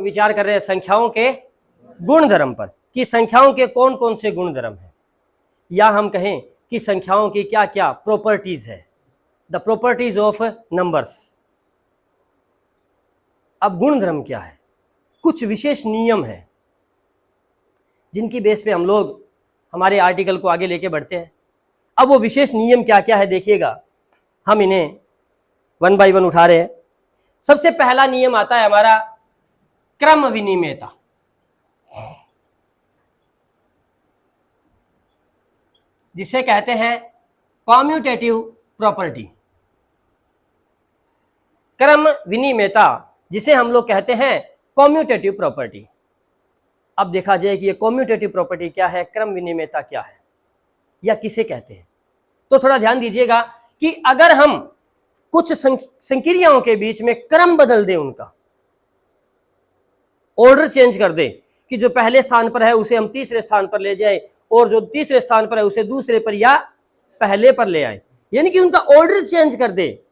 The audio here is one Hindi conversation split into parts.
विचार कर रहे हैं संख्याओं के गुणधर्म पर कि संख्याओं के कौन कौन से गुणधर्म हैं, या हम कहें कि संख्याओं की क्या क्या प्रॉपर्टीज है, द प्रॉपर्टीज ऑफ नंबर्स। अब गुणधर्म क्या है, कुछ विशेष नियम है जिनकी बेस पे हम लोग हमारे आर्टिकल को आगे लेके बढ़ते हैं। अब वो विशेष नियम क्या क्या है देखिएगा, हम इन्हें वन बाय वन उठा रहे हैं। सबसे पहला नियम आता है हमारा क्रम विनिमेयता। जिसे कहते हैं कॉम्यूटेटिव प्रॉपर्टी। क्रम विनिमेयता जिसे हम लोग कहते हैं कॉम्यूटेटिव प्रॉपर्टी। अब देखा जाए कि ये कॉम्यूटेटिव प्रॉपर्टी क्या है, क्रम विनिमेयता क्या है, या किसे कहते हैं। तो थोड़ा ध्यान दीजिएगा कि अगर हम कुछ संक्रियाओं के बीच में क्रम बदल दें, उनका ऑर्डर चेंज कर दें, कि जो पहले स्थान पर है उसे हम तीसरे स्थान पर ले जाएं और जो तीसरे स्थान पर है उसे दूसरे पर या पहले पर ले आए, यानी कि उनका ऑर्डर चेंज कर दे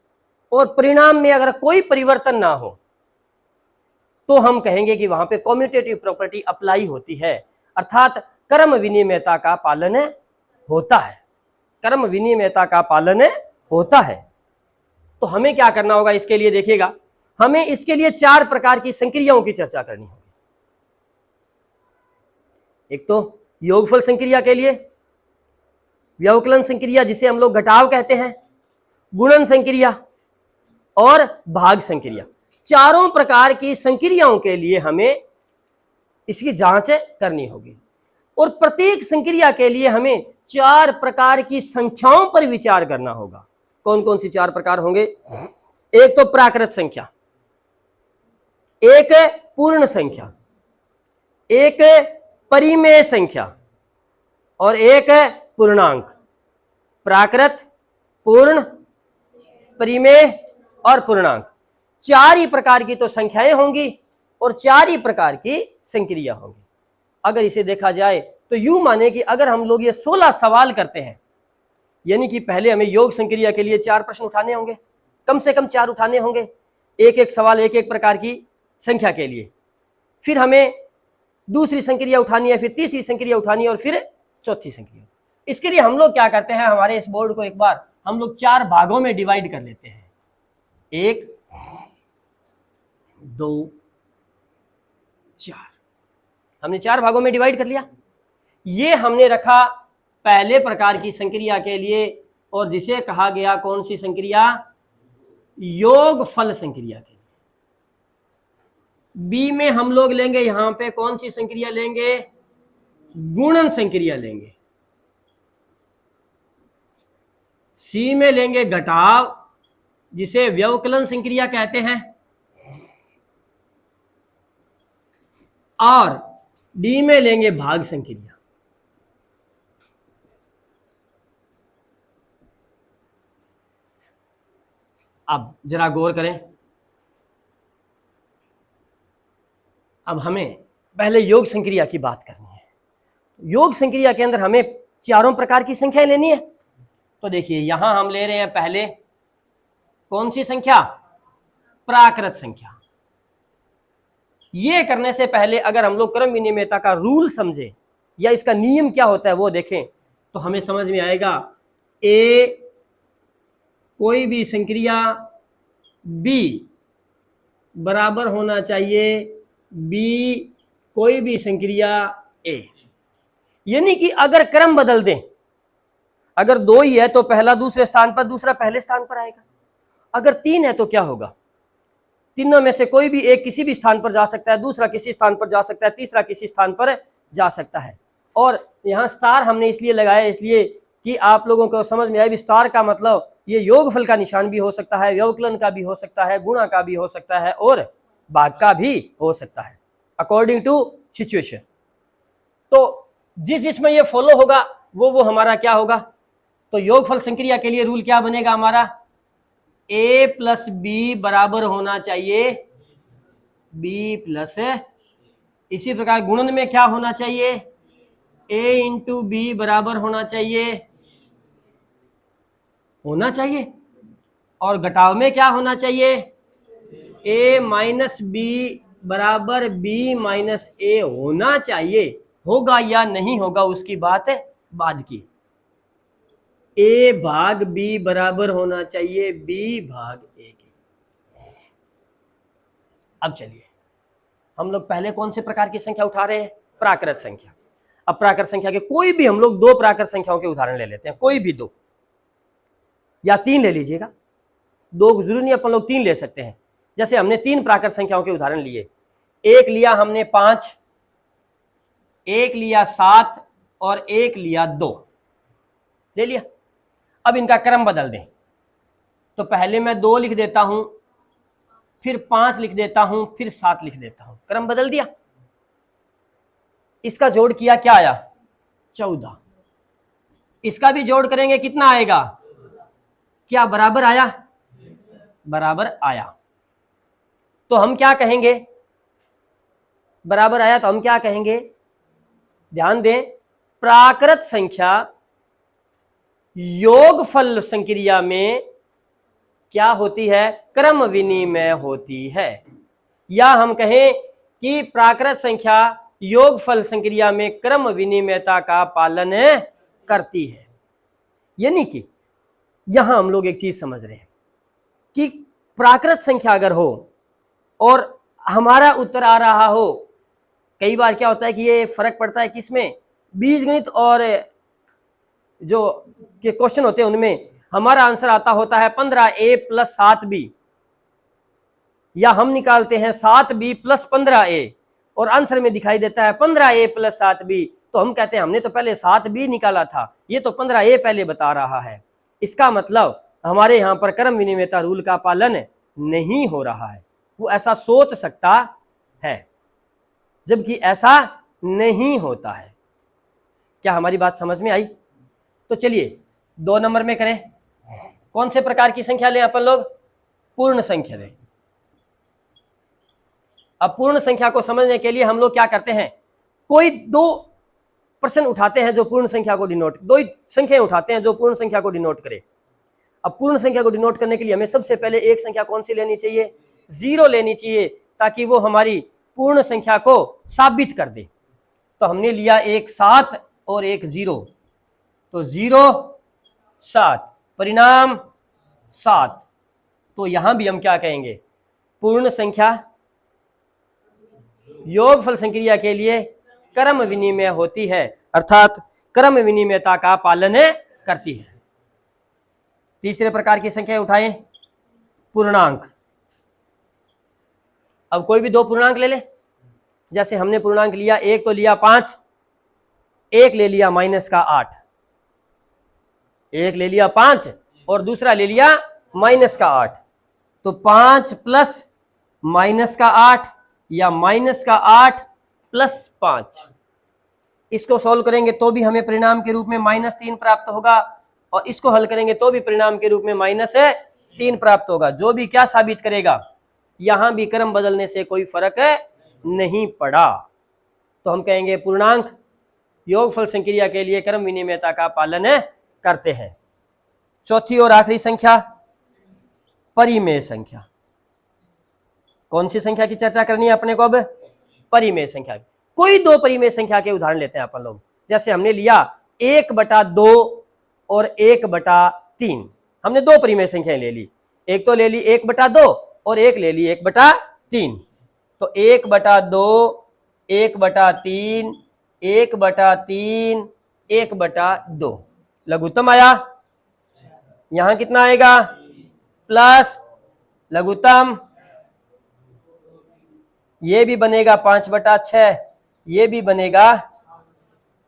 और परिणाम में अगर कोई परिवर्तन ना हो, तो हम कहेंगे कि वहां पे कॉम्यूटेटिव प्रॉपर्टी अप्लाई होती है, अर्थात क्रम विनिमेयता का पालन होता है। क्रम विनिमेयता का पालन होता है। तो हमें क्या करना होगा इसके लिए, देखिएगा हमें इसके लिए 4 प्रकार की संक्रियाओं की चर्चा करनी होगी। एक तो योगफल संक्रिया के लिए, व्यवकलन संक्रिया जिसे हम लोग घटाव कहते हैं, गुणन संक्रिया और भाग संक्रिया। चारों प्रकार की संक्रियाओं के लिए हमें इसकी जांच करनी होगी और प्रत्येक संक्रिया के लिए हमें 4 प्रकार की संख्याओं पर विचार करना होगा। कौन कौन सी 4 प्रकार होंगे? एक तो प्राकृत संख्या, एक पूर्ण संख्या, एक परिमेय संख्या और एक पूर्णांक। प्राकृत, पूर्ण, परिमेय और पूर्णांक, 4 ही प्रकार की तो संख्याएं होंगी और 4 ही प्रकार की संक्रिया होंगी। अगर इसे देखा जाए तो यूं माने कि अगर हम लोग ये 16 सवाल करते हैं, यानी कि पहले हमें योग संक्रिया के लिए 4 प्रश्न उठाने होंगे, कम से कम 4 उठाने होंगे, एक एक सवाल एक एक प्रकार की संख्या के लिए। फिर हमें दूसरी संक्रिया उठानी है, फिर तीसरी संक्रिया उठानी है और फिर चौथी संक्रिया। इसके लिए हम लोग क्या करते हैं, हमारे इस बोर्ड को एक बार हम लोग 4 भागों में डिवाइड कर लेते हैं। 1, 2, 4, हमने 4 भागों में डिवाइड कर लिया। ये हमने रखा पहले प्रकार की संक्रिया के लिए, और जिसे कहा गया कौन सी संक्रिया, योगफल संक्रिया के लिए। बी में हम लोग लेंगे यहां पे कौन सी संक्रिया लेंगे, गुणन संक्रिया लेंगे। सी में लेंगे घटाव जिसे व्यवकलन संक्रिया कहते हैं, और डी में लेंगे भाग संक्रिया। अब जरा गौर करें, अब हमें पहले योग संक्रिया की बात करनी है। योग संक्रिया के अंदर हमें 4 प्रकार की संख्याएं लेनी है। तो देखिए यहां हम ले रहे हैं पहले कौन सी संख्या, प्राकृत संख्या। ये करने से पहले अगर हम लोग क्रम विनिमेयता का रूल समझे या इसका नियम क्या होता है वो देखें, तो हमें समझ में आएगा। ए कोई भी संक्रिया बी बराबर होना चाहिए बी कोई भी संक्रिया ए, यानी कि अगर क्रम बदल दें, अगर 2 ही है तो पहला दूसरे स्थान पर, दूसरा पहले स्थान पर आएगा। अगर 3 है तो क्या होगा, तीनों में से कोई भी एक किसी भी स्थान पर जा सकता है, दूसरा किसी स्थान पर जा सकता है, तीसरा किसी स्थान पर जा सकता है। और यहाँ स्टार हमने इसलिए लगाया इसलिए कि आप लोगों को समझ में आए। स्टार का मतलब ये योगफल का निशान भी हो सकता है, व्यवकलन का भी हो सकता है, गुणा का भी हो सकता है और भाग का भी हो सकता है, अकॉर्डिंग टू सिचुएशन। तो जिसमें ये फॉलो होगा वो हमारा क्या होगा। तो योगफल संक्रिया के लिए रूल क्या बनेगा हमारा, a प्लस बी बराबर होना चाहिए b प्लस। इसी प्रकार गुणन में क्या होना चाहिए, a इंटू बी बराबर होना चाहिए और घटाव में क्या होना चाहिए, a माइनस बी बराबर बी माइनस ए होना चाहिए। होगा या नहीं होगा उसकी बात है बाद की। ए भाग बी बराबर होना चाहिए बी भाग ए के। अब चलिए हम लोग पहले कौन से प्रकार की संख्या उठा रहे हैं? प्राकृत संख्या। अब प्राकृत संख्या के कोई भी हम लोग दो प्राकृत संख्याओं के उदाहरण ले लेते हैं, कोई भी दो या तीन ले लीजिएगा, दो जरूरी नहीं, अपन लोग तीन ले सकते हैं। जैसे हमने तीन प्राकृत संख्याओं के उदाहरण लिए, एक लिया हमने 5, एक लिया 7 और एक लिया 2, ले लिया। अब इनका क्रम बदल दें, तो पहले मैं 2 लिख देता हूं, फिर 5 लिख देता हूं, फिर 7 लिख देता हूं, क्रम बदल दिया। इसका जोड़ किया, क्या आया? 14। इसका भी जोड़ करेंगे, कितना आएगा? क्या बराबर आया? बराबर आया। तो हम क्या कहेंगे? बराबर आया तो हम क्या कहेंगे? ध्यान दें, प्राकृत संख्या योगफल संक्रिया में क्या होती है? क्रम विनिमय होती है। या हम कहें कि प्राकृत संख्या योगफल संक्रिया में क्रम विनिमयता का पालन करती है। यानी कि यहां हम लोग एक चीज समझ रहे हैं कि प्राकृत संख्या अगर हो और हमारा उत्तर आ रहा हो, कई बार क्या होता है कि ये फर्क पड़ता है किसमें? बीजगणित और जो के क्वेश्चन होते हैं उनमें हमारा आंसर आता होता है 15a प्लस 7b, या हम निकालते हैं 7b प्लस 15a और आंसर में दिखाई देता है 15a प्लस 7b, तो हम कहते हैं हमने तो पहले 7b निकाला था, ये तो 15a पहले बता रहा है। इसका मतलब हमारे यहाँ पर क्रम विनिमयता रूल का पालन नहीं हो रहा है। वो ऐसा सोच सकता है जबकि ऐसा नहीं होता है। क्या हमारी बात समझ में आई? तो चलिए 2 नंबर में करें। कौन से प्रकार की संख्या लें अपन लोग? पूर्ण संख्या लें। अब पूर्ण संख्या को समझने के लिए हम लोग क्या करते हैं, कोई दो प्रश्न उठाते हैं जो पूर्ण संख्या को डिनोट, दो ही संख्याएं उठाते हैं जो पूर्ण संख्या को डिनोट करे। अब पूर्ण संख्या को डिनोट करने के लिए हमें सबसे पहले एक संख्या कौन सी लेनी चाहिए? 0 लेनी चाहिए, ताकि वो हमारी पूर्ण संख्या को साबित कर दे। तो हमने लिया एक 7 और एक 0, तो 0 7, परिणाम 7। तो यहां भी हम क्या कहेंगे? पूर्ण संख्या योगफल संक्रिया के लिए क्रम विनिमय होती है, अर्थात क्रम विनिमयता का पालन करती है। तीसरे प्रकार की संख्या उठाएं, पूर्णांक। अब कोई भी दो पूर्णांक ले ले। जैसे हमने पूर्णांक लिया, एक तो लिया 5, एक ले लिया -8, एक ले लिया 5 और दूसरा ले लिया -8। तो 5 प्लस -8 या -8 प्लस 5, इसको सॉल्व करेंगे तो भी हमें परिणाम के रूप में -3 प्राप्त होगा, और इसको हल करेंगे तो भी परिणाम के रूप में -3 प्राप्त होगा। जो भी क्या साबित करेगा? यहां भी क्रम बदलने से कोई फर्क नहीं पड़ा। तो हम कहेंगे पूर्णांक योगफल संक्रिया के लिए क्रम विनिमयता का पालन करते हैं। चौथी और आखिरी संख्या, परिमेय संख्या। कौन सी संख्या की चर्चा करनी है अपने को? अब परिमेय संख्या। कोई दो परिमेय संख्या के उदाहरण लेते हैं अपन लोग। जैसे हमने लिया 1/2 और 1/3। हमने दो परिमेय संख्याएं ले ली, एक तो ले ली 1/2 और एक ले ली 1/3। तो 1/2, 1/3, 1/3, 1/2 लघुत्तम आया। यहां कितना आएगा? प्लस लघुत्तम, ये भी बनेगा 5/6, ये भी बनेगा।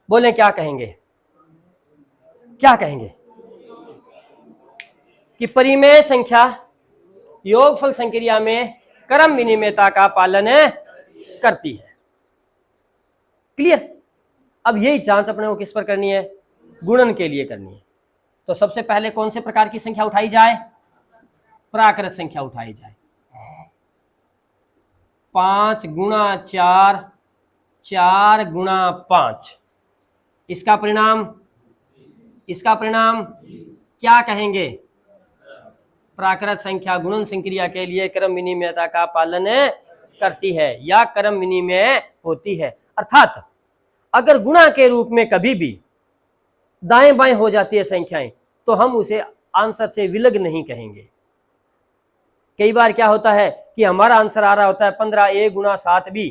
बोले क्या कहेंगे? क्या कहेंगे? कि परिमेय संख्या योगफल संक्रिया में क्रम विनिमयता का पालन करती है। क्लियर? अब यही जांच अपने को किस पर करनी है? गुणन के लिए करनी है। तो सबसे पहले कौन से प्रकार की संख्या उठाई जाए? प्राकृत संख्या उठाई जाए। 5 गुणा 4, 4 गुणा 5, इसका परिणाम क्या कहेंगे? प्राकृत संख्या गुणन संक्रिया के लिए क्रम विनिमयता का पालन करती है या क्रम विनिमय होती है। अर्थात अगर गुणा के रूप में कभी भी दाएं बाएं हो जाती है संख्याएं तो हम उसे आंसर से विलग नहीं कहेंगे। कई बार क्या होता है कि हमारा आंसर आ रहा होता है 15a गुणा 7b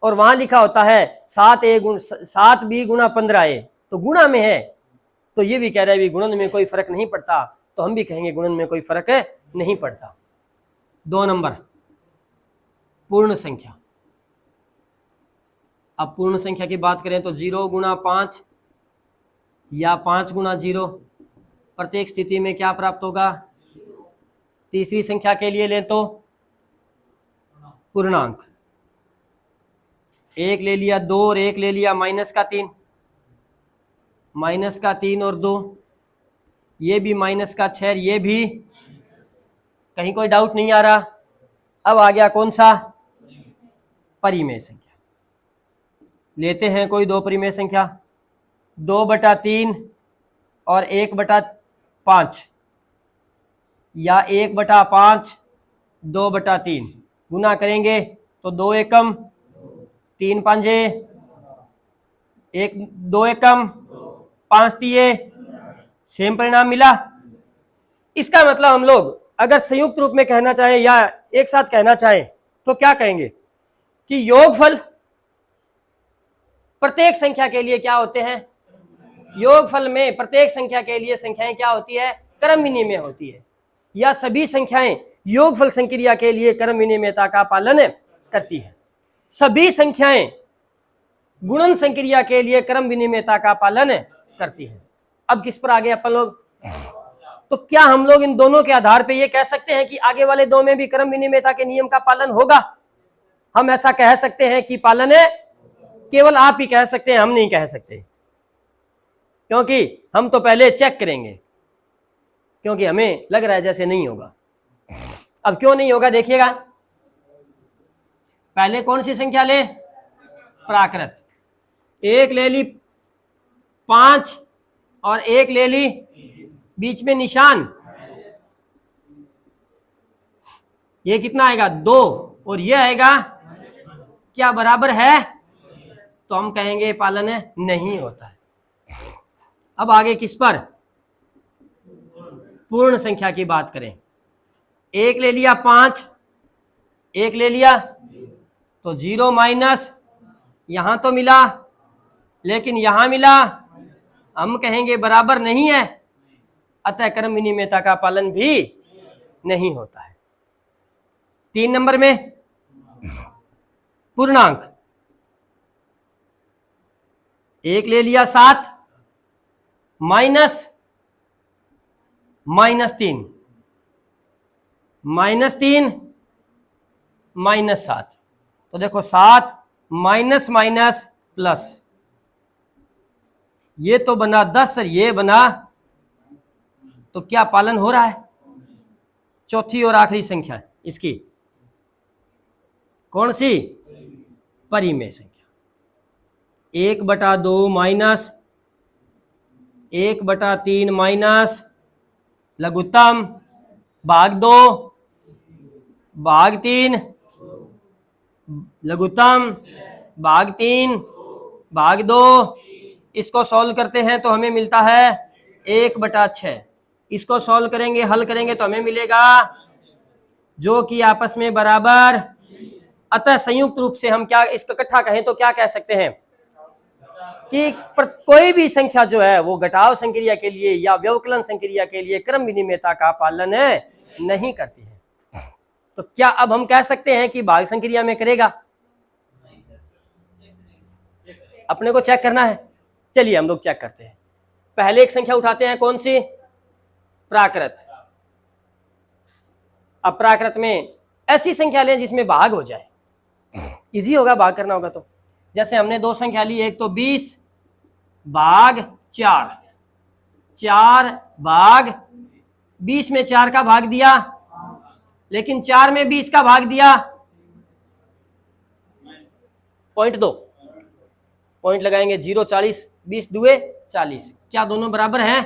और वहां लिखा होता है 7b गुणा 15a, तो गुणा में है, तो ये भी कह रहा है भी गुणन में कोई फर्क नहीं पड़ता, तो हम भी कहेंगे गुणन में कोई फर्क नहीं पड़ता। 2 नंबर पूर्ण संख्या। अब पूर्ण संख्या की बात करें तो 0 गुणा 5 या 5 गुणा 0, प्रत्येक स्थिति में क्या प्राप्त होगा? तीसरी संख्या के लिए लें तो पूर्णांक। 1 ले लिया 2 और 1 ले लिया माइनस का 3 और 2, ये भी माइनस का 6, ये भी, कहीं कोई डाउट नहीं आ रहा। अब आ गया कौन सा? परिमेय संख्या। लेते हैं कोई 2 परिमेय संख्या, 2/3 और 1/5 या 1/5 2/3 गुना करेंगे तो 2 एकम 3 पांजे 1, 2 एकम 5 तिये, सेम परिणाम मिला। इसका मतलब हम लोग अगर संयुक्त रूप में कहना चाहें या एक साथ कहना चाहें तो क्या कहेंगे कि योगफल प्रत्येक संख्या के लिए क्या होते हैं? योगफल में प्रत्येक संख्या के लिए संख्याएं क्या होती है? क्रम विनिमय होती है, या सभी संख्याएं योगफल संक्रिया के लिए क्रम विनिमयता का पालन करती है। सभी संख्याएं गुणन संक्रिया के लिए क्रम विनिमयता का पालन करती है। अब किस पर आगे अपन लोग? तो क्या हम लोग इन दोनों के आधार पर यह कह सकते हैं कि आगे वाले दो में भी क्रम विनिमयता के नियम का पालन होगा? हम ऐसा कह सकते हैं कि पालन है? केवल आप ही कह सकते हैं, हम नहीं कह सकते, क्योंकि हम तो पहले चेक करेंगे, क्योंकि हमें लग रहा है जैसे नहीं होगा। अब क्यों नहीं होगा देखिएगा। पहले कौन सी संख्या ले? प्राकृत। 1 ले ली 5 और 1 ले ली, बीच में निशान, ये कितना आएगा? 2 और ये आएगा क्या बराबर है? तो हम कहेंगे पालन नहीं होता है। अब आगे किस पर? पूर्ण संख्या की बात करें। 1 ले लिया 5, 1 ले लिया तो 0 माइनस, यहां तो मिला लेकिन यहां मिला, हम कहेंगे बराबर नहीं है, अतः क्रम विनिमयता का पालन भी नहीं होता है। 3 नंबर में पूर्णांक। 1 ले लिया 7 माइनस -3 -7, तो देखो 7 माइनस माइनस प्लस, ये तो बना 10 और ये बना, तो क्या पालन हो रहा है? चौथी और आखिरी संख्या है इसकी कौन सी? परिमेय संख्या। 1/2 माइनस 1/3 माइनस लघुत्तम भाग 2 भाग 3 लघुत्तम भाग 3 भाग 2, इसको सॉल्व करते हैं तो हमें मिलता है 1/6। इसको सॉल्व करेंगे, हल करेंगे तो हमें मिलेगा जो कि आपस में बराबर। अतः संयुक्त रूप से हम क्या इसका इकट्ठा कहें तो क्या कह सकते हैं कि कोई भी संख्या जो है वो घटाव संक्रिया के लिए या व्यवकलन संक्रिया के लिए क्रम विनिमयता का पालन नहीं करती है। तो क्या अब हम कह सकते हैं कि भाग संक्रिया में करेगा? अपने को चेक करना है। चलिए हम लोग चेक करते हैं। पहले एक संख्या उठाते हैं, कौन सी? प्राकृत। अब प्राकृत में ऐसी संख्या लें जिसमें भाग हो जाए, इजी होगा भाग करना होगा। तो जैसे हमने 2 संख्या ली, एक तो 20 भाग 4, 4 भाग 20 में 4 का भाग दिया, लेकिन 4 में 20 का भाग दिया, पॉइंट 2 पॉइंट लगाएंगे 0 40, 20 दुए 40, क्या दोनों बराबर हैं?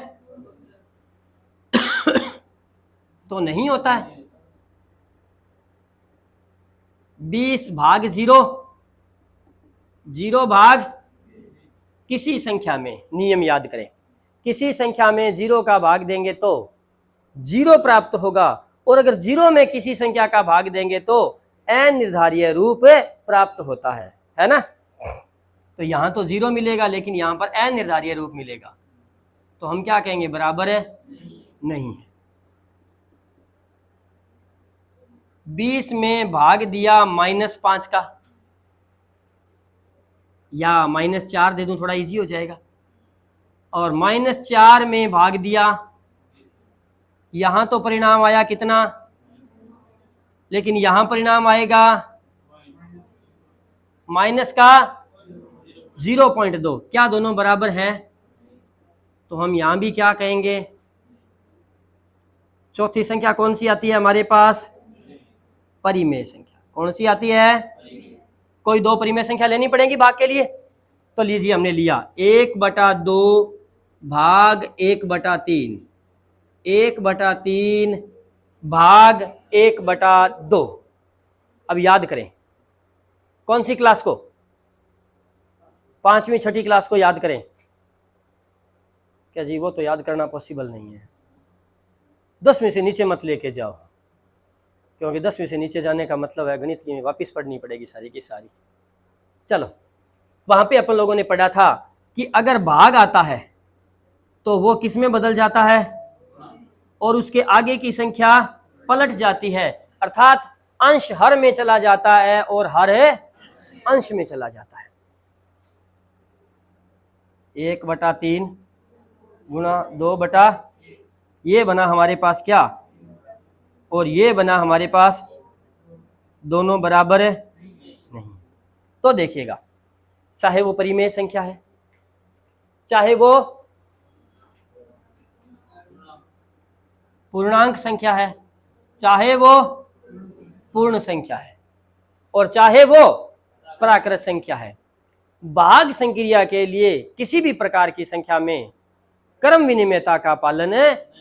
तो नहीं होता है। 20 भाग 0, 0 भाग किसी संख्या में, नियम याद करें, किसी संख्या में 0 का भाग देंगे तो 0 प्राप्त होगा, और अगर 0 में किसी संख्या का भाग देंगे तो अनिर्धारीय रूप प्राप्त होता है ना। तो यहां तो 0 मिलेगा, लेकिन यहां पर अनिर्धारीय रूप मिलेगा, तो हम क्या कहेंगे, बराबर है नहीं है। 20 में भाग दिया -5 का, या -4 दे दूं, थोड़ा इजी हो जाएगा, और -4 में भाग दिया, यहां तो परिणाम आया कितना, लेकिन यहां परिणाम आएगा माइनस का 0.2, क्या दोनों बराबर है, तो हम यहां भी क्या कहेंगे, चौथी संख्या कौन सी आती है हमारे पास, परिमेय संख्या। कौन सी आती है, कोई दो परिमेय संख्या लेनी पड़ेगी भाग के लिए, तो लीजिए हमने लिया 1/2 भाग 1/3, 1/3 भाग 1/2। अब याद करें कौन सी क्लास को, 5वीं 6ठी क्लास को याद करें। क्या जी, वो तो याद करना पॉसिबल नहीं है, 10वीं से नीचे मत लेके जाओ, क्योंकि 10वीं से नीचे जाने का मतलब है गणित की वापस पढ़नी पड़ेगी सारी की सारी। चलो, वहां पे अपन लोगों ने पढ़ा था कि अगर भाग आता है तो वो किस में बदल जाता है, और उसके आगे की संख्या पलट जाती है, अर्थात अंश हर में चला जाता है और हर अंश में चला जाता है। 1/3 गुणा 2 ये बना हमारे पास क्या, और ये बना हमारे पास, दोनों बराबर नहीं। तो देखिएगा, चाहे वो परिमेय संख्या है, चाहे वो पूर्णांक संख्या है, चाहे वो पूर्ण संख्या है, और चाहे वो प्राकृत संख्या है, भाग संक्रिया के लिए किसी भी प्रकार की संख्या में क्रम विनिमयता का पालन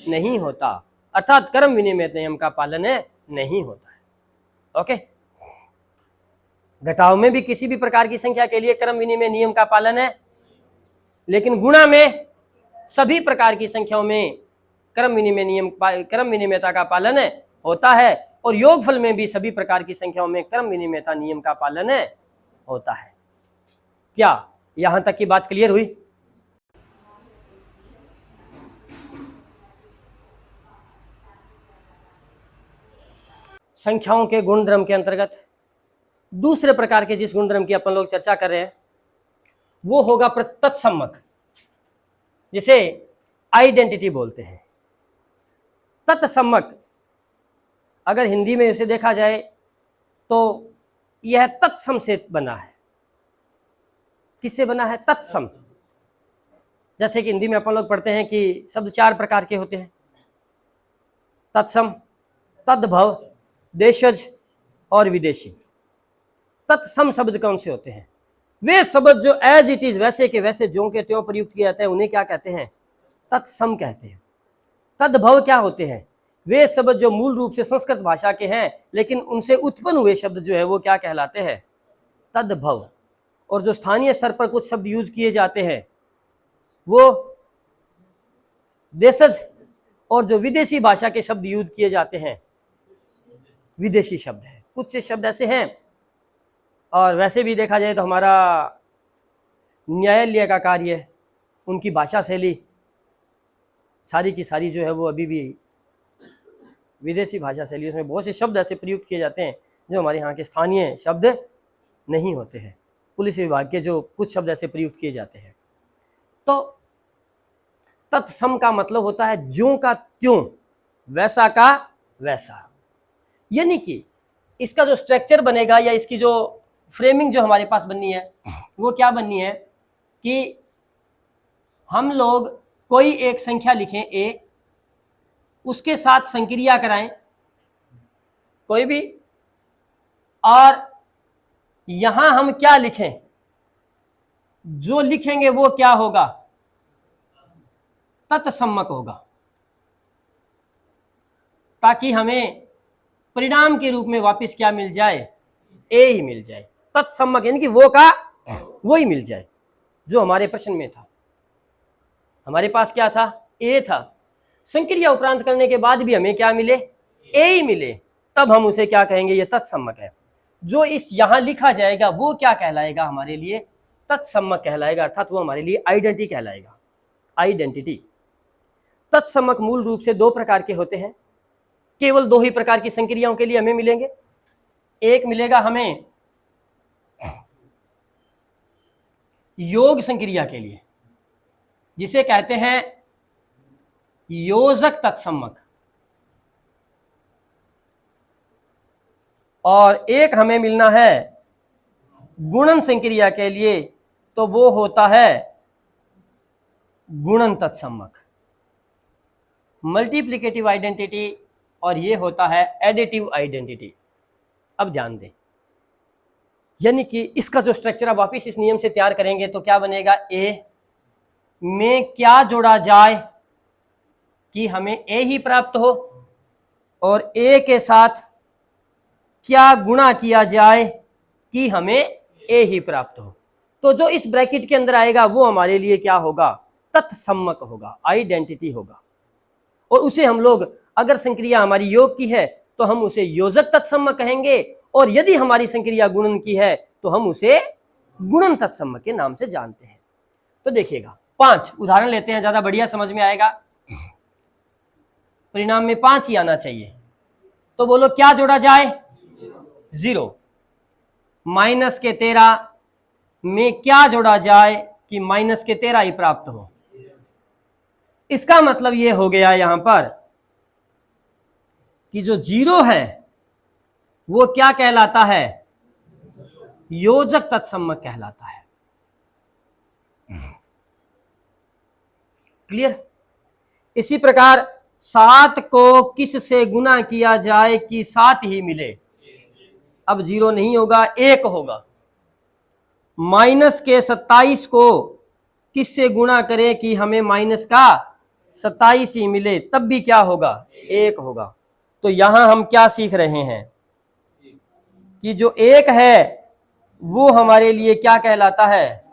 नहीं होता, अर्थात क्रम विनिमय नियम का पालन नहीं होता है। ओके, घटाव में भी किसी भी प्रकार की संख्या के लिए क्रम विनिमय नियम का पालन है, लेकिन गुणा में सभी प्रकार की संख्याओं में क्रम विनिमयता का पालन होता है, और योगफल में भी सभी प्रकार की संख्याओं में क्रम विनिमयता नियम का पालन होता है। क्या यहां तक की बात क्लियर हुई? संख्याओं के गुणधर्म के अंतर्गत दूसरे प्रकार के जिस गुणधर्म की अपन लोग चर्चा कर रहे हैं वो होगा तत्सम्मक, जिसे आइडेंटिटी बोलते हैं। तत्सम्मक अगर हिंदी में इसे देखा जाए तो यह तत्सम से बना है। किससे बना है? तत्सम। जैसे कि हिंदी में अपन लोग पढ़ते हैं कि शब्द 4 प्रकार के होते हैं, तत्सम, तद्भव, देशज और विदेशी। तत्सम शब्द कौन से होते हैं? वे शब्द जो एज इट इज, वैसे के वैसे ज्यों के त्यों प्रयुक्त किए जाते हैं, उन्हें क्या कहते हैं? तत्सम कहते हैं। तद्भव क्या होते हैं? वे शब्द जो मूल रूप से संस्कृत भाषा के हैं लेकिन उनसे उत्पन्न हुए शब्द जो है वो क्या कहलाते हैं? तद्भव। और जो स्थानीय स्तर पर कुछ शब्द यूज किए जाते हैं वो देशज, और जो विदेशी भाषा के शब्द यूज किए जाते हैं विदेशी शब्द हैं। कुछ से शब्द ऐसे हैं, और वैसे भी देखा जाए तो हमारा न्यायालय का कार्य, उनकी भाषा शैली सारी की सारी जो है वो अभी भी विदेशी भाषा शैली, उसमें बहुत से शब्द ऐसे प्रयुक्त किए जाते हैं जो हमारे यहाँ के स्थानीय शब्द नहीं होते हैं। पुलिस विभाग के जो कुछ शब्द ऐसे प्रयुक्त किए जाते हैं। तो तत्सम का मतलब होता है ज्यों का त्यों, वैसा का वैसा। यानी कि इसका जो स्ट्रक्चर बनेगा या इसकी जो फ्रेमिंग जो हमारे पास बननी है वो क्या बननी है कि हम लोग कोई एक संख्या लिखें a, उसके साथ संक्रिया कराएं कोई भी, और यहां हम क्या लिखें, जो लिखेंगे वो क्या होगा? तत्सम्मक होगा, ताकि हमें परिणाम के रूप में वापस क्या मिल जाए? ए ही मिल जाए, तत्सम्मक यानी कि वो का वो ही मिल जाए जो हमारे प्रश्न में था। हमारे पास क्या था, ए था, संक्रिया उपरांत करने के बाद भी हमें क्या मिले, ए ही मिले, तब हम उसे क्या कहेंगे, ये तत्सम्मक है। जो इस यहां लिखा जाएगा वो क्या कहलाएगा, हमारे लिए तत्सम्मक कहलाएगा, अर्थात वो हमारे लिए आइडेंटिटी कहलाएगा, आइडेंटिटी। तत्सम्मक मूल रूप से दो प्रकार के होते हैं, केवल दो ही प्रकार की संक्रियाओं के लिए हमें मिलेंगे। एक मिलेगा हमें योग संक्रिया के लिए, जिसे कहते हैं योजक तत्सम्मक, और एक हमें मिलना है गुणन संक्रिया के लिए, तो वो होता है गुणन तत्सम्मक, मल्टीप्लिकेटिव आइडेंटिटी, और ये होता है एडिटिव आइडेंटिटी। अब ध्यान दें, यानी कि इसका जो स्ट्रक्चर आप वापिस इस नियम से तैयार करेंगे तो क्या बनेगा, ए में क्या जोड़ा जाए कि हमें ए ही प्राप्त हो, और ए के साथ क्या गुणा किया जाए कि हमें ए ही प्राप्त हो। तो जो इस ब्रैकेट के अंदर आएगा वो हमारे लिए क्या होगा, तत्सम्मक होगा, आइडेंटिटी होगा। और उसे हम लोग, अगर संक्रिया हमारी योग की है तो हम उसे योजक तत्सम्मक कहेंगे, और यदि हमारी संक्रिया गुणन की है तो हम उसे गुणन तत्सम्मक के नाम से जानते हैं। तो देखिएगा, 5 उदाहरण लेते हैं, ज्यादा बढ़िया समझ में आएगा। परिणाम में 5 ही आना चाहिए, तो बोलो क्या जोड़ा जाए, 0। माइनस के 13 में क्या जोड़ा जाए कि माइनस के 13 ही प्राप्त हो। इसका मतलब ये हो गया यहां पर कि जो 0 है वो क्या कहलाता है, योजक तत्सम्मक कहलाता है। क्लियर। इसी प्रकार 7 को किस से गुना किया जाए कि 7 ही मिले, अब 0 नहीं होगा, 1 होगा। माइनस के 27 को किस से गुणा करें कि हमें माइनस का 27 ही मिले, तब भी क्या होगा, 1 होगा। तो यहां हम क्या सीख रहे हैं कि जो 1 है वो हमारे लिए क्या कहलाता है,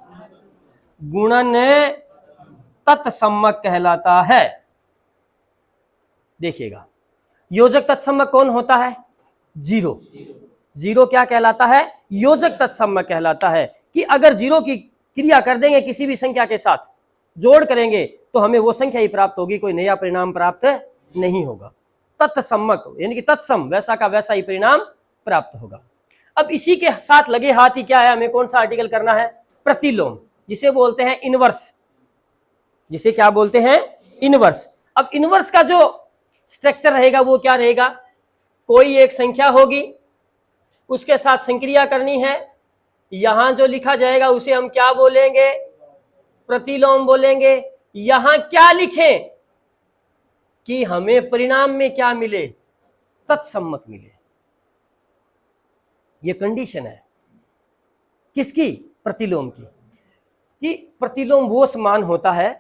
गुणन तत्सम्मक कहलाता है। देखिएगा, योजक तत्सम्मक कौन होता है, 0। 0 क्या कहलाता है, योजक तत्सम्मक कहलाता है कि अगर 0 की क्रिया कर देंगे किसी भी संख्या के साथ, जोड़ करेंगे तो हमें वो संख्या ही प्राप्त होगी, कोई नया परिणाम प्राप्त नहीं होगा। तत्सम्मक यानी कि तत्सम, वैसा का वैसा ही परिणाम प्राप्त होगा। अब इसी के साथ लगे हाथ ही क्या है, हमें कौन सा आर्टिकल करना है, प्रतिलोम, जिसे बोलते हैं इनवर्स, जिसे क्या बोलते हैं, इनवर्स। अब इनवर्स का जो स्ट्रक्चर रहेगा वो क्या रहेगा, कोई एक संख्या होगी, उसके साथ संक्रिया करनी है, यहां जो लिखा जाएगा उसे हम क्या बोलेंगे, प्रतिलोम बोलेंगे। यहां क्या लिखें कि हमें परिणाम में क्या मिले, तत्सम्मक मिले। यह कंडीशन है किसकी, प्रतिलोम की, कि प्रतिलोम वो समान होता है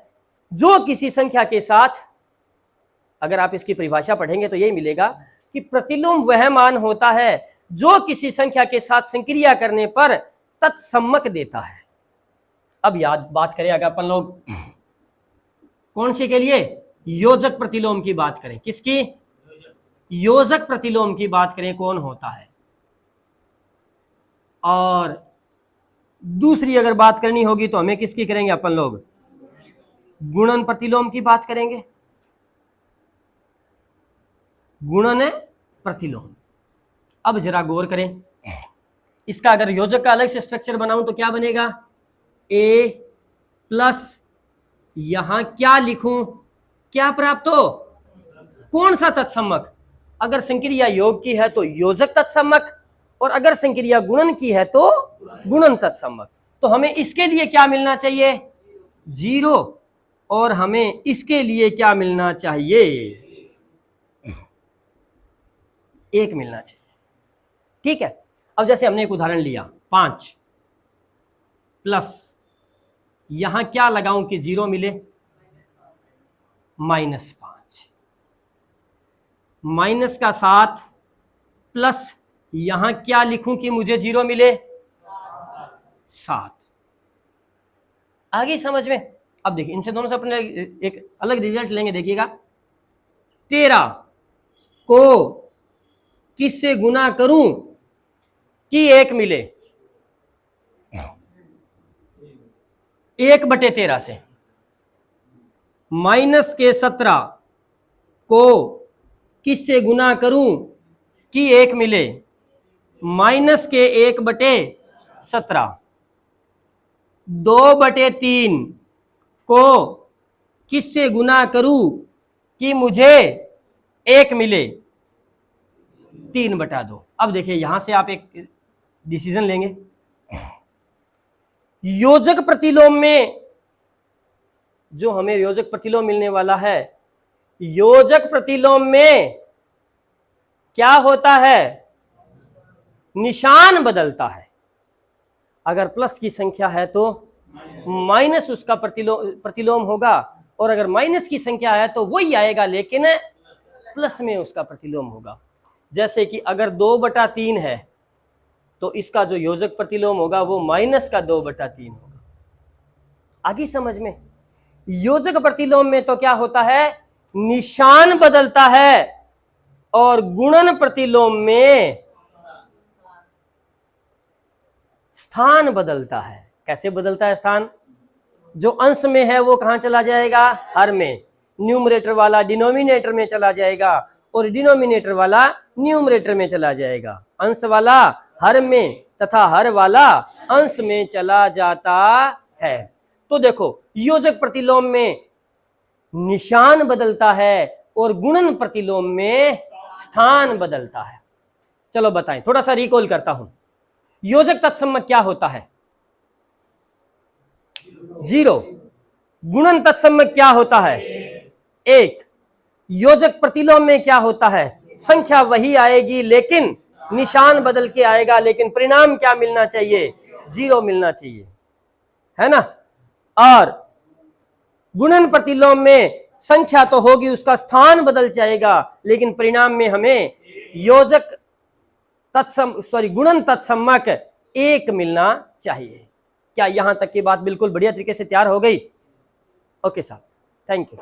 जो किसी संख्या के साथ, अगर आप इसकी परिभाषा पढ़ेंगे तो यही मिलेगा कि प्रतिलोम वह मान होता है जो किसी संख्या के साथ संक्रिया करने पर तत्सम्मक देता है। अब याद बात करें अगर अपन लोग कौन सी के लिए, योजक प्रतिलोम की बात करें, किसकी, योजक प्रतिलोम की बात करें, कौन होता है। और दूसरी अगर बात करनी होगी तो हमें किसकी करेंगे अपन लोग, गुणन प्रतिलोम की बात करेंगे, गुणन प्रतिलोम। अब जरा गौर करें, इसका अगर योजक का अलग से स्ट्रक्चर बनाऊं तो क्या बनेगा, a प्लस यहां क्या लिखूं, क्या प्राप्त हो, कौन सा तत्सम्मक, अगर संक्रिया योग की है तो योजक तत्सम्मक, और अगर संक्रिया गुणन की है तो गुणन तत्सम्मक। तो हमें इसके लिए क्या मिलना चाहिए, 0, और हमें इसके लिए क्या मिलना चाहिए, 1 मिलना चाहिए। ठीक है। अब जैसे हमने एक उदाहरण लिया, 5 प्लस यहां क्या लगाऊं कि 0 मिले, -5, माइनस का 7 प्लस यहां क्या लिखूं कि मुझे 0 मिले? 7। आगे समझ में? अब देखिए इनसे दोनों से अपने एक अलग रिजल्ट लेंगे, देखिएगा। 13 को किससे गुना करूं कि 1 मिले? 1/13 से। माइनस के 17 को किससे गुना करूं कि 1 मिले? माइनस के 1/17। 2/3 को किससे गुना करूं कि मुझे 1 मिले? 3/2। अब देखिए यहां से आप एक डिसीजन लेंगे। योजक प्रतिलोम में जो हमें योजक प्रतिलोम मिलने वाला है, योजक प्रतिलोम में क्या होता है? निशान बदलता है। अगर प्लस की संख्या है तो माइनस उसका प्रतिलोम होगा, और अगर माइनस की संख्या है तो वही आएगा लेकिन प्लस में उसका प्रतिलोम होगा। जैसे कि अगर 2/3 है तो इसका जो योजक प्रतिलोम होगा वो माइनस का 2/3 होगा। आगे समझ में? योजक प्रतिलोम में तो क्या होता है? निशान बदलता है, और गुणन प्रतिलोम में स्थान बदलता है। कैसे बदलता है स्थान? जो अंश में है वो कहां चला जाएगा? हर में। न्यूमरेटर वाला डिनोमिनेटर में चला जाएगा, और डिनोमिनेटर वाला न्यूमरेटर में चला जाएगा। अंश वाला हर में तथा हर वाला अंश में चला जाता है। तो देखो योजक प्रतिलोम में निशान बदलता है और गुणन प्रतिलोम में स्थान बदलता है। चलो बताएं, थोड़ा सा रिकॉल करता हूं। योजक तत्सम क्या होता है? 0। गुणन तत्सम क्या होता है? 1। योजक प्रतिलोम में क्या होता है? संख्या वही आएगी लेकिन निशान बदल के आएगा, लेकिन परिणाम क्या मिलना चाहिए? 0 मिलना चाहिए, है ना। और गुणन प्रतिलोम में संख्या तो होगी, उसका स्थान बदल जाएगा, लेकिन परिणाम में हमें योजक गुणन तत्समक 1 मिलना चाहिए। क्या यहां तक की बात बिल्कुल बढ़िया तरीके से तैयार हो गई? ओके साहब, थैंक यू।